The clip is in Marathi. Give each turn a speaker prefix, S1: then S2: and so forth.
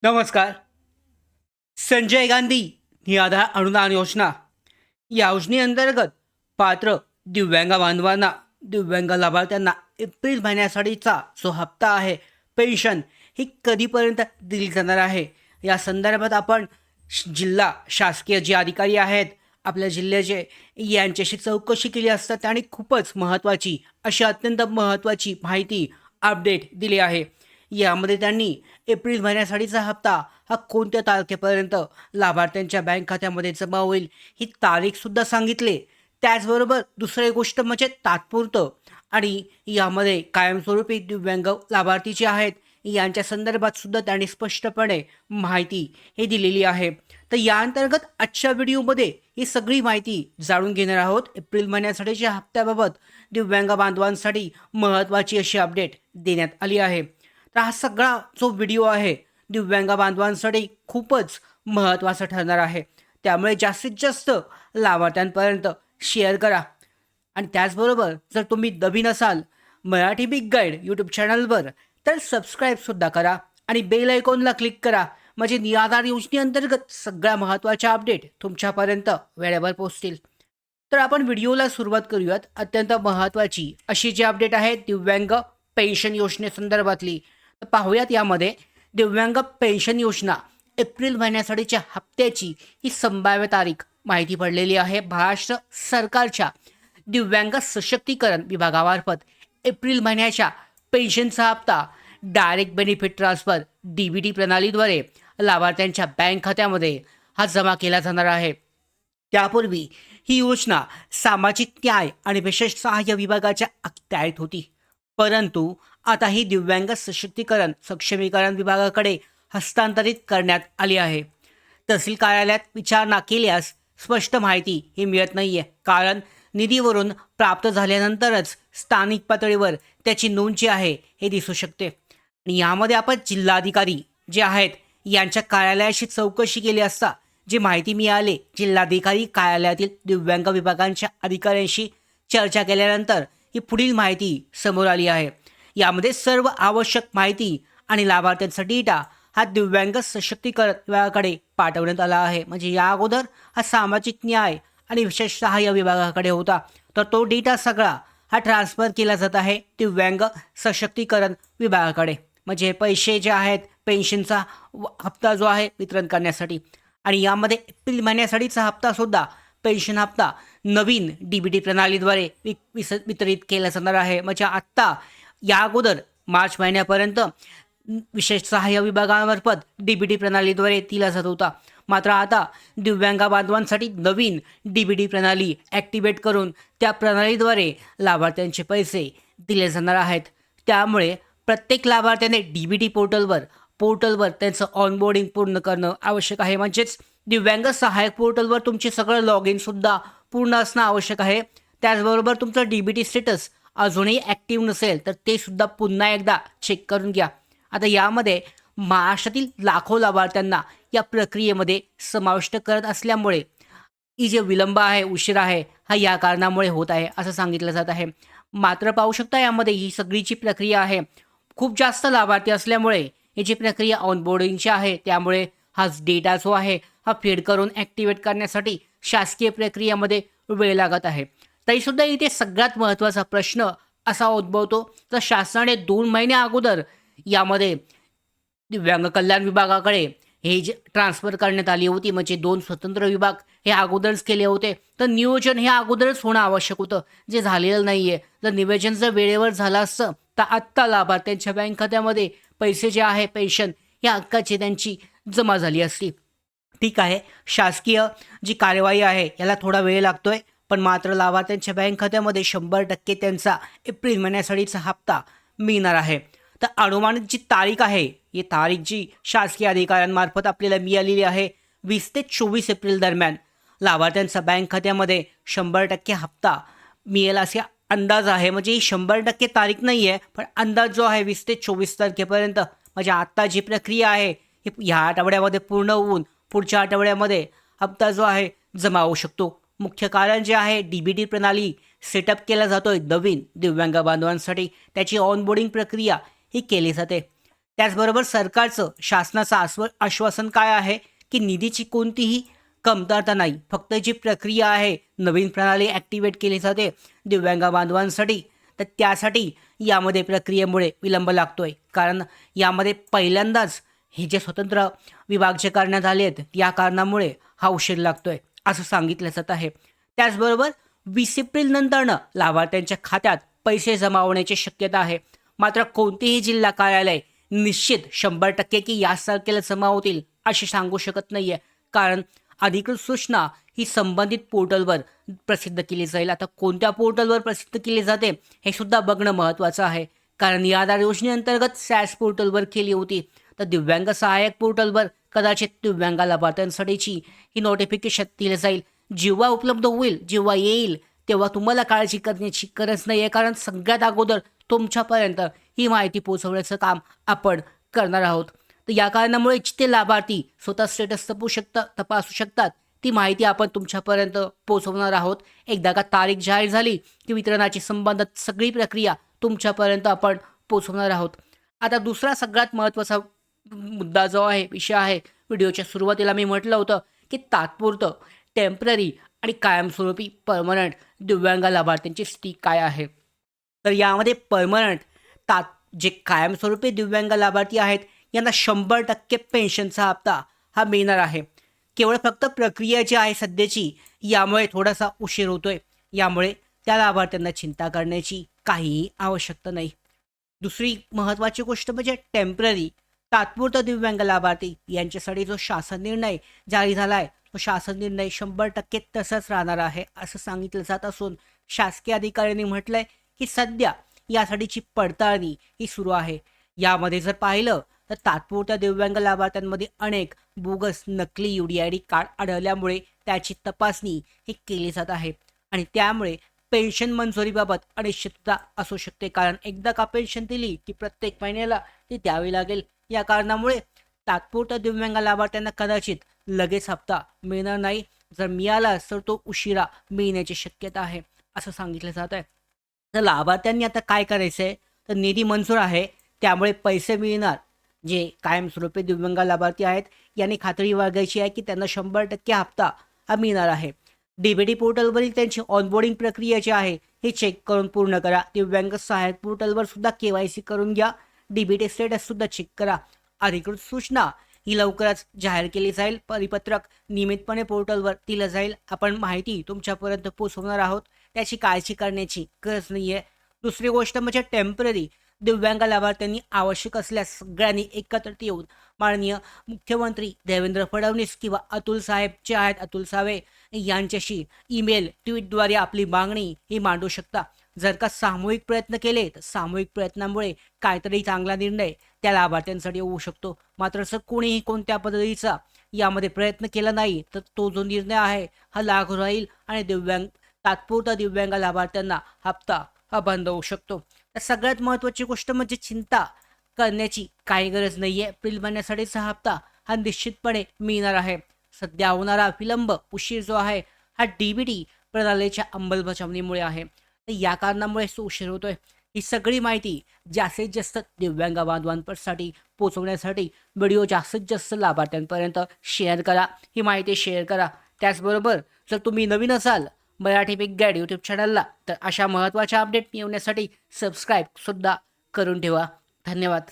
S1: नमस्कार. संजय गांधी निराधार अनुदान योजना या योजनेअंतर्गत पात्र दिव्यांग बांधवांना दिव्यांग लाभार्थ्यांना एप्रिल महिन्यासाठीचा जो हप्ता आहे पेन्शन ही कधीपर्यंत दिली जाणार आहे या संदर्भात आपण जिल्हा शासकीय जे अधिकारी आहेत आपल्या जिल्ह्याचे यांच्याशी चौकशी केली असता त्यांनी खूपच महत्त्वाची अशी अत्यंत महत्त्वाची माहिती अपडेट दिली आहे. यामध्ये त्यांनी एप्रिल महिन्यासाठीचा हप्ता हा कोणत्या तारखेपर्यंत लाभार्थ्यांच्या बँक खात्यामध्ये जमा होईल ही तारीखसुद्धा सांगितली. त्याचबरोबर दुसरी गोष्ट म्हणजे तात्पुरतं आणि यामध्ये कायमस्वरूपी दिव्यांग लाभार्थी जे आहेत यांच्या संदर्भात सुद्धा त्यांनी स्पष्टपणे माहिती हे दिलेली आहे. तर या अंतर्गत आजच्या व्हिडिओमध्ये ही सगळी माहिती जाणून घेणार आहोत. एप्रिल महिन्यासाठीच्या हप्त्याबाबत दिव्यांग बांधवांसाठी महत्त्वाची अशी अपडेट देण्यात आली आहे. तर हा सगळा जो व्हिडिओ आहे दिव्यांग बांधवांसाठी खूपच महत्त्वाचा ठरणार आहे. त्यामुळे जास्तीत जास्त लाभार्थ्यांपर्यंत शेअर करा आणि त्याचबरोबर जर तुम्ही नवीन असाल मराठी बिग गाईड यूट्यूब चॅनलवर तर सबस्क्राईबसुद्धा करा आणि बेल आयकॉनला क्लिक करा म्हणजे निराधार योजनेअंतर्गत सगळ्या महत्त्वाच्या अपडेट तुमच्यापर्यंत वेळेवर पोहोचतील. तर आपण व्हिडिओला सुरुवात करूयात. अत्यंत महत्त्वाची अशी जी अपडेट आहे दिव्यांग पेन्शन योजनेसंदर्भातली. तर पाहूयात यामध्ये दिव्यांग पेन्शन योजना एप्रिल महिन्यासाठीच्या हप्त्याची ही संभाव्य तारीख माहिती पडलेली आहे. महाराष्ट्र सरकारच्या दिव्यांग सशक्तीकरण विभागामार्फत एप्रिल महिन्याच्या पेन्शनचा हप्ता डायरेक्ट बेनिफिट ट्रान्सफर DBT प्रणालीद्वारे लाभार्थ्यांच्या बँक खात्यामध्ये हा जमा केला जाणार आहे. त्यापूर्वी ही योजना सामाजिक न्याय आणि विशेष सहाय्य विभागाच्या अखत्यारीत होती, परंतु आता ही दिव्यांग सशक्तीकरण सक्षमीकरण विभागाकडे हस्तांतरित करण्यात आली आहे. तहसील कार्यालयात विचारणा केल्यास स्पष्ट माहिती ही मिळत नाही आहे, कारण निधीवरून प्राप्त झाल्यानंतरच स्थानिक पातळीवर त्याची नोंद जी आहे हे दिसू शकते. आणि यामध्ये आपण जिल्हाधिकारी जे आहेत यांच्या कार्यालयाशी चौकशी केली असता जी माहिती मिळाली, जिल्हाधिकारी कार्यालयातील दिव्यांग विभागांच्या अधिकाऱ्यांशी चर्चा केल्यानंतर ही पुढील माहिती समोर आली आहे. यामध्ये सर्व आवश्यक माहिती आणि लाभार्थ्यांचा डेटा हा दिव्यांग सशक्तीकरण विभागाकडे पाठवण्यात आला आहे. म्हणजे या अगोदर हा सामाजिक न्याय आणि विशेष सहाय्य विभागाकडे होता, तर तो डेटा सगळा हा ट्रान्सफर केला जात आहे दिव्यांग सशक्तीकरण विभागाकडे. म्हणजे पैसे जे आहेत पेन्शनचा हप्ता जो आहे वितरण करण्यासाठी. आणि यामध्ये एप्रिल महिन्यासाठीचा हप्तासुद्धा पेन्शन हप्ता नवीन DBT प्रणालीद्वारे वितरित केला जाणार आहे. म्हणजे आत्ता या अगोदर मार्च महिन्यापर्यंत विशेष सहाय्य विभागामार्फत DBT प्रणालीद्वारे दिला जात होता, मात्र आता दिव्यांग बांधवांसाठी नवीन DBT प्रणाली ॲक्टिवेट करून त्या प्रणालीद्वारे लाभार्थ्यांचे पैसे दिले जाणार आहेत. त्यामुळे प्रत्येक लाभार्थ्याने DBT पोर्टलवर त्यांचं ऑनबोर्डिंग पूर्ण करणं आवश्यक आहे. म्हणजेच दिव्यांग सहाय्यक पोर्टलवर तुमचे सगळं लॉग इनसुद्धा पूर्ण असणं आवश्यक आहे. त्याचबरोबर तुमचं DBT स्टेटस अजूनही ॲक्टिव्ह नसेल तर ते सुद्धा पुन्हा एकदा चेक करून घ्या. आता यामध्ये महाराष्ट्रातील लाखो लाभार्थ्यांना या प्रक्रियेमध्ये समाविष्ट करत असल्यामुळे ही जे विलंब आहे उशीर आहे हा या कारणामुळे होत आहे असं सांगितलं जात आहे. मात्र पाहू शकता यामध्ये ही सगळी जी प्रक्रिया आहे खूप जास्त लाभार्थी असल्यामुळे ही जी प्रक्रिया ऑनबोर्डिंगची आहे त्यामुळे हा डेटा जो आहे हा फीड करून ॲक्टिवेट करण्यासाठी शासकीय प्रक्रियेमध्ये वेळ लागत आहे. तरीसुद्धा इथे सगळ्यात महत्त्वाचा प्रश्न असा उद्भवतो तर शासनाने 2 महिन्या अगोदर यामध्ये दिव्यांग कल्याण विभागाकडे हे जे ट्रान्सफर करण्यात आली होती, म्हणजे 2 स्वतंत्र विभाग हे अगोदरच केले होते, तर नियोजन हे अगोदरच होणं आवश्यक होतं, जे झालेलं नाही आहे. जर नियोजन जर वेळेवर झालं असतं तर आत्ता लाभार्थ्यांच्या बँक खात्यामध्ये पैसे जे आहे पेन्शन या हक्काची त्यांची जमा झाली असती. ठीक आहे, शासकीय जी कार्यवाही आहे याला थोडा वेळ लागतोय, पण मात्र लाभार्थ्यांच्या बँक खात्यामध्ये 100% त्यांचा एप्रिल महिन्यासाठीचा हप्ता मिळणार आहे. तर अनुमानित जी तारीख आहे ही तारीख जी शासकीय अधिकाऱ्यांमार्फत आपल्याला मिळालेली आहे 20 ते 24 एप्रिल दरम्यान लाभार्थ्यांचा बँक खात्यामध्ये 100% हप्ता मिळेल असे अंदाज आहे. म्हणजे ही 100% तारीख नाही आहे, पण अंदाज जो आहे 20 ते 24 तारखेपर्यंत. म्हणजे आत्ता जी प्रक्रिया आहे ही ह्या आठवड्यामध्ये पूर्ण होऊन पुढच्या आठवड्यामध्ये हप्ता जो आहे जमा होऊ शकतो. मुख्य कारण जे आहे DBT प्रणाली सेटअप केला जातोय नवीन दिव्यांग बांधवांसाठी, त्याची ऑनबोर्डिंग प्रक्रिया ही केली जाते. त्याचबरोबर सरकारचं शासनाचं आश्वासन काय आहे की निधीची कोणतीही कमतरता नाही, फक्त जी प्रक्रिया आहे नवीन प्रणाली ॲक्टिवेट केली जाते दिव्यांग बांधवांसाठी, तर त्यासाठी यामध्ये प्रक्रियेमुळे विलंब लागतोय. कारण यामध्ये पहिल्यांदाच हे जे स्वतंत्र विभाग जे करण्यात आले आहेत या कारणामुळे हा उशीर लागतोय असं सांगितलं जात आहे. त्याचबरोबर 20 एप्रिल नंतरनं लाभार्थ्यांच्या खात्यात पैसे जमा होण्याची शक्यता आहे. मात्र कोणतेही जिल्हा कार्यालय निश्चित 100% की याच तारखेला जमा होतील असे सांगू शकत नाहीये. कारण अधिकृत सूचना ही संबंधित पोर्टलवर प्रसिद्ध केली जाईल. आता कोणत्या पोर्टलवर प्रसिद्ध केली जाते हे सुद्धा बघणं महत्त्वाचं आहे. कारण या आधार योजनेअंतर्गत सॅस पोर्टलवर केली होती, तर दिव्यांग सहाय्यक पोर्टलवर कदाचित दिव्यांग लाभार्थ्यांसाठीची ही नोटिफिकेशन दिली जाईल. जेव्हा उपलब्ध होईल, जेव्हा येईल, तेव्हा तुम्हाला काळजी करण्याची गरज नाही आहे. कारण सगळ्यात अगोदर तुमच्यापर्यंत ही माहिती पोहोचवण्याचं काम आपण करणार आहोत. तर या कारणामुळे जिथे लाभार्थी स्वतः स्टेटस तपासू शकतात ती माहिती आपण तुमच्यापर्यंत पोहोचवणार आहोत. एकदा का तारीख जाहीर झाली की वितरणाची संबंधित सगळी प्रक्रिया तुमच्यापर्यंत आपण पोहोचवणार आहोत. आता दुसरा सगळ्यात महत्त्वाचा मुद्दा जो आहे, विषय आहे, व्हिडिओच्या सुरुवातीला मी म्हटलं होतं की तात्पुरतं, टेम्पररी आणि कायमस्वरूपी परमनंट दिव्यांग लाभार्थ्यांची स्थिती काय आहे. तर यामध्ये परमनंट जे कायमस्वरूपी दिव्यांग लाभार्थी आहेत यांना 100% पेन्शनचा हप्ता हा मिळणार आहे. केवळ फक्त प्रक्रिया जी आहे सध्याची यामुळे थोडासा उशीर होतोय. यामुळे त्या लाभार्थ्यांना चिंता करण्याची काहीही आवश्यकता नाही. दुसरी महत्त्वाची गोष्ट म्हणजे टेम्पररी, तात्पुरता दिव्यांग लाभार्थी यांच्यासाठी जो शासन निर्णय जारी झाला आहे तो शासन निर्णय 100% तसाच राहणार आहे असं सांगितलं जात असून शासकीय अधिकाऱ्यांनी म्हटलंय की सध्या यासाठीची पडताळणी ही सुरू आहे. यामध्ये जर पाहिलं तर तात्पुरत्या दिव्यांग लाभार्थ्यांमध्ये अनेक बोगस नकली UDID कार्ड आढळल्यामुळे त्याची तपासणी ही केली जात आहे आणि त्यामुळे पेन्शन मंजुरीबाबत अनिश्चितता असू शकते. कारण एकदा का पेन्शन दिली की प्रत्येक महिन्याला ती द्यावी लागेल. या कारणामुळे तात्पुरत्या दिव्यांग लाभार्थ्यांना कदाचित लगेच हप्ता मिळणार नाही. जर मिळाला तर तो उशिरा मिळण्याची शक्यता आहे असं सांगितलं जात आहे. तर लाभार्थ्यांनी आता काय करायचं आहे, तर निधी मंजूर आहे त्यामुळे पैसे मिळणार. जे कायमस्वरूपी दिव्यांग लाभार्थी आहेत यांनी खात्री बाळगायची आहे की त्यांना 100% हप्ता हा मिळणार आहे. DBT पोर्टलवरील त्यांची ऑनबोर्डिंग प्रक्रिया जी आहे हे चेक करून पूर्ण करा. दिव्यांग सहाय्यक पोर्टलवर सुद्धा KYC करून घ्या. DBT स्टेटस सुद्धा चेक करा. अधिकृत सूचना ही लवकरच जाहीर केली जाईल. परिपत्रक नियमितपणे पोर्टलवर दिलं जाईल. आपण माहिती तुमच्यापर्यंत पोहोचवणार आहोत, त्याची काळजी करण्याची गरज नाही आहे. दुसरी गोष्ट म्हणजे टेम्पररी दिव्यांग लाभार्थ्यांनी आवश्यक असल्यास सगळ्यांनी एकत्रित येऊन माननीय मुख्यमंत्री देवेंद्र फडणवीस किंवा अतुल साहेब जे आहेत, अतुल सावे यांच्याशी ईमेल, ट्विटद्वारे आपली मागणी ही मांडू शकता. जर का सामूहिक प्रयत्न केले तर सामूहिक प्रयत्नामुळे काहीतरी चांगला निर्णय त्या लाभार्थ्यांसाठी होऊ शकतो. मात्र जर कोणीही कोणत्या पद्धतीचा यामध्ये प्रयत्न केला नाही तर तो जो निर्णय आहे हा लागू राहील आणि तात्पुरता दिव्यांग लाभार्थ्यांना हप्ता हा बंद होऊ शकतो. तर सगळ्यात महत्त्वाची गोष्ट म्हणजे चिंता करण्याची काही गरज नाही आहे. एप्रिल महिन्यासाठीचा हप्ता हा निश्चितपणे मिळणार आहे. सध्या होणारा विलंब, उशीर जो आहे हा DBT प्रणालीच्या अंमलबजावणीमुळे आहे. तर या कारणामुळे उशीर होतोय. ही सगळी माहिती जास्तीत जास्त दिव्यांग बांधवांसाठी पोहोचवण्यासाठी व्हिडिओ जास्तीत जास्त लाभार्थ्यांपर्यंत शेअर करा. ही माहिती शेअर करा. त्याचबरोबर जर तुम्ही नवीन असाल मराठी बिग गाईड यूट्यूब चॅनलला तर अशा महत्त्वाच्या अपडेट मिळवण्यासाठी सबस्क्राईब सुद्धा करून ठेवा. धन्यवाद.